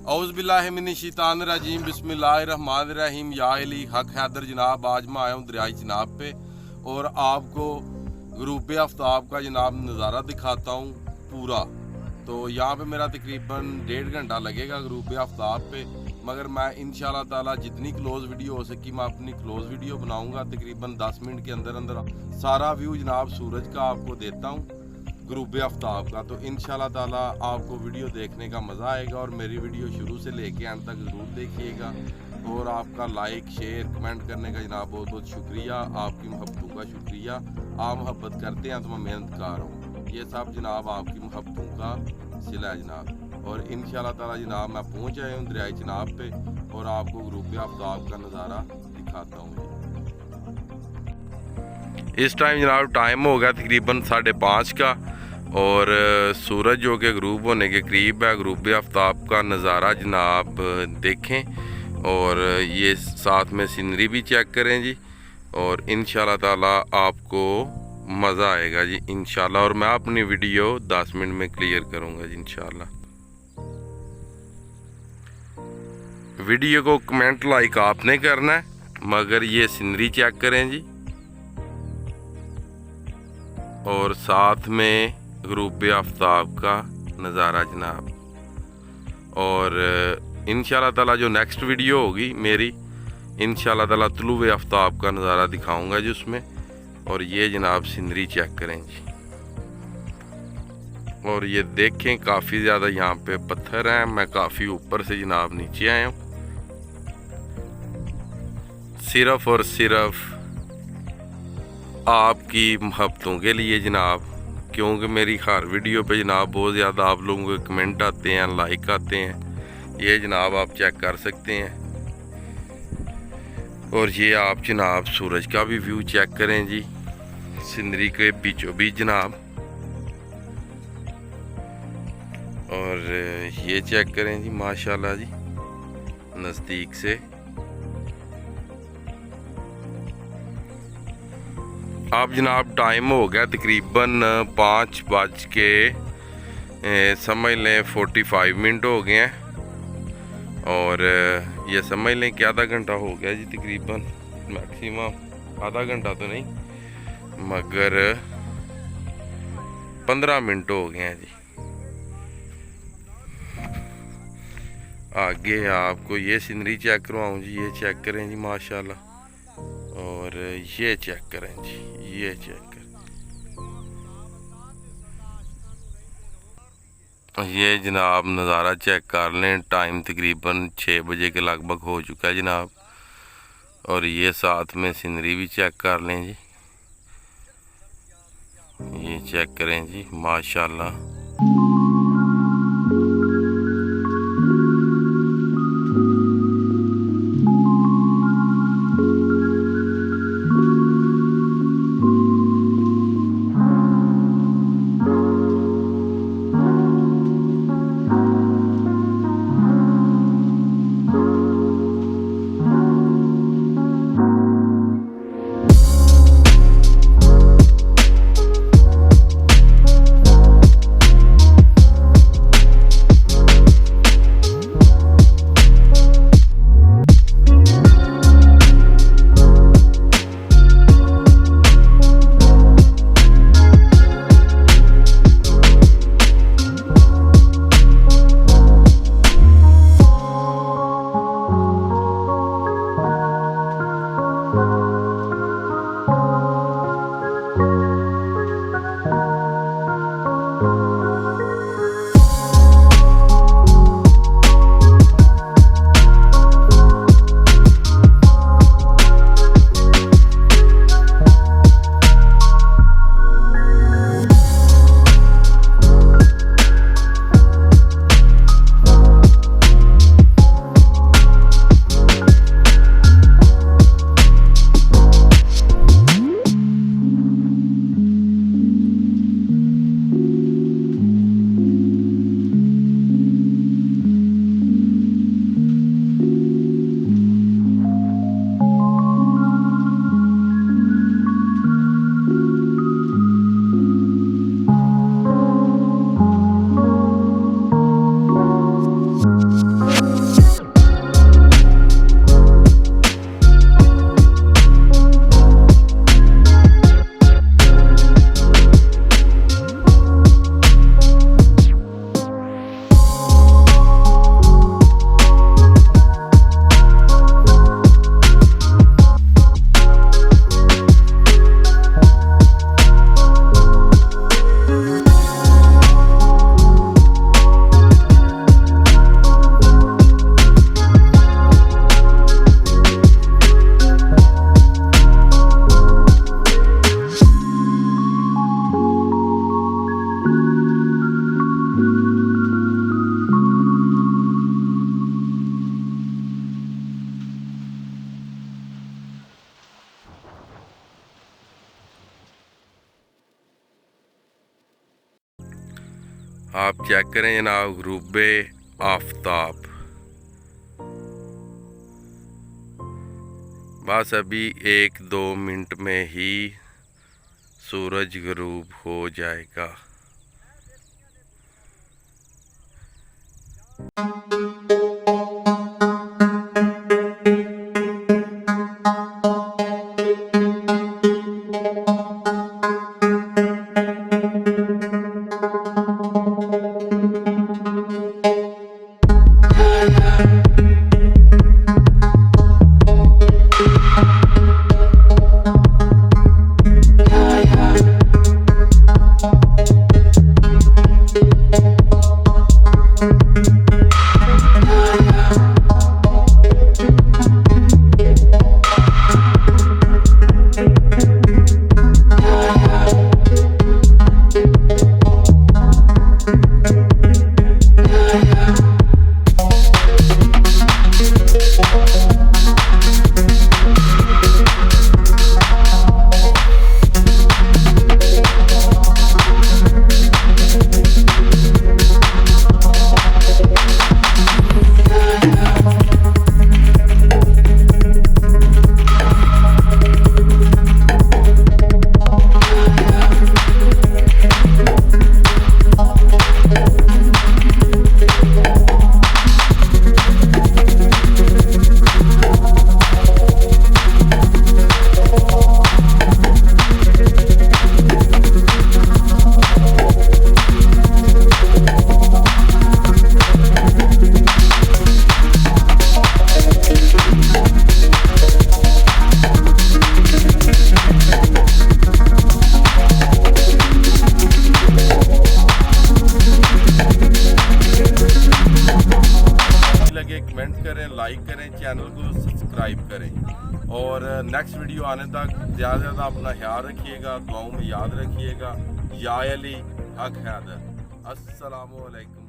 औज़ुबिल्लाहिमिनश्शैतानिर्रजीम बिस्मिल्लाहिर्रहमानिर्रहीम। या अली हक हैदर जनाब, आज मैं आया हूँ दरियाई चिनाब पे और आपको ग़ुरूब आफ्ताब का जनाब नज़ारा दिखाता हूँ पूरा। तो यहाँ पे मेरा तकरीबन 1.5 घंटा लगेगा ग़ुरूब आफ्ताब पे, मगर मैं इंशाअल्लाह ताला जितनी क्लोज़ वीडियो हो सकी मैं अपनी क्लोज़ वीडियो बनाऊँगा। तकरीबन 10 मिनट के अंदर अंदर सारा व्यू जनाब सूरज का आपको देता हूँ, ग़ुरूब आफ्ताब का। तो इंशाअल्लाह ताला आपको वीडियो देखने का मज़ा आएगा और मेरी वीडियो शुरू से लेके अंत तक ज़रूर देखिएगा। और आपका लाइक शेयर कमेंट करने का जनाब बहुत बहुत शुक्रिया, आपकी मोहब्बतों का शुक्रिया। आप मोहब्बत करते हैं तो मैं मेहनतकार हूँ, ये सब जनाब आपकी मोहब्बतों का सिला है जनाब। और इंशाअल्लाह ताला जनाब मैं पहुँच आया हूँ दरियाई चिनाब पे और आपको ग़ुरूब आफ्ताब का नज़ारा दिखाता हूँ। इस टाइम जनाब टाइम हो गया तकरीबन 5:30 का और सूरज जो कि ग़रूब होने के करीब है। ग़ुरूब आफ्ताब का नज़ारा जनाब देखें और ये साथ में सीनरी भी चेक करें जी। और इंशाअल्लाह ताला आपको मज़ा आएगा जी इंशाअल्लाह। और मैं अपनी वीडियो 10 मिनट में क्लियर करूँगा जी इंशाअल्लाह। वीडियो को कमेंट लाइक आपने करना है, मगर ये सीनरी चेक करें जी और साथ में ग़ुरूब आफ्ताब का नज़ारा जनाब। और इंशाअल्लाह ताला जो नेक्स्ट वीडियो होगी मेरी, इंशाअल्लाह ताला तुलूए आफ्ताब का नज़ारा दिखाऊंगा जी उसमें। और ये जनाब सीनरी चेक करें जी। और ये देखें काफ़ी ज़्यादा यहाँ पे पत्थर हैं, मैं काफ़ी ऊपर से जनाब नीचे आया हूँ सिर्फ़ और सिर्फ आपकी मोहब्बतों के लिए जनाब। क्योंकि मेरी हर वीडियो पे जनाब बहुत ज़्यादा आप लोगों के कमेंट आते हैं, लाइक आते हैं, ये जनाब आप चेक कर सकते हैं। और ये आप जनाब सूरज का भी व्यू चेक करें जी सीनरी के बीचों बीच जनाब। और ये चेक करें जी माशाल्लाह जी नज़दीक से। अब जनाब टाइम हो गया तकरीबन 5 बज के समझ लें 45 मिनट हो गए हैं। और ये समझ लें कि आधा घंटा हो गया जी तकरीबन, मैक्सिमम आधा घंटा तो नहीं मगर 15 मिनट हो गए हैं जी। आगे आपको ये सीनरी चेक करवाऊँ जी, ये चेक करें जी माशाल्लाह। और ये चेक करें जी, ये चेक करें। ये जनाब नज़ारा चेक कर लें। टाइम तकरीबन 6 बजे के लगभग हो चुका है जनाब। और ये साथ में सीनरी भी चेक कर लें जी, ये चेक करें जी माशाल्लाह। आप चेक करें जनाब, गुरूबे आफ्ताब। बस अभी 1-2 मिनट में ही सूरज गुरूब हो जाएगा। कमेंट करें, लाइक करें, चैनल को सब्सक्राइब करें और नेक्स्ट वीडियो आने तक ज़्यादा से ज़्यादा अपना ख्याल रखिएगा, दुआओं में याद रखिएगा। या अली हक हैदर। अस्सलामु अलैकुम।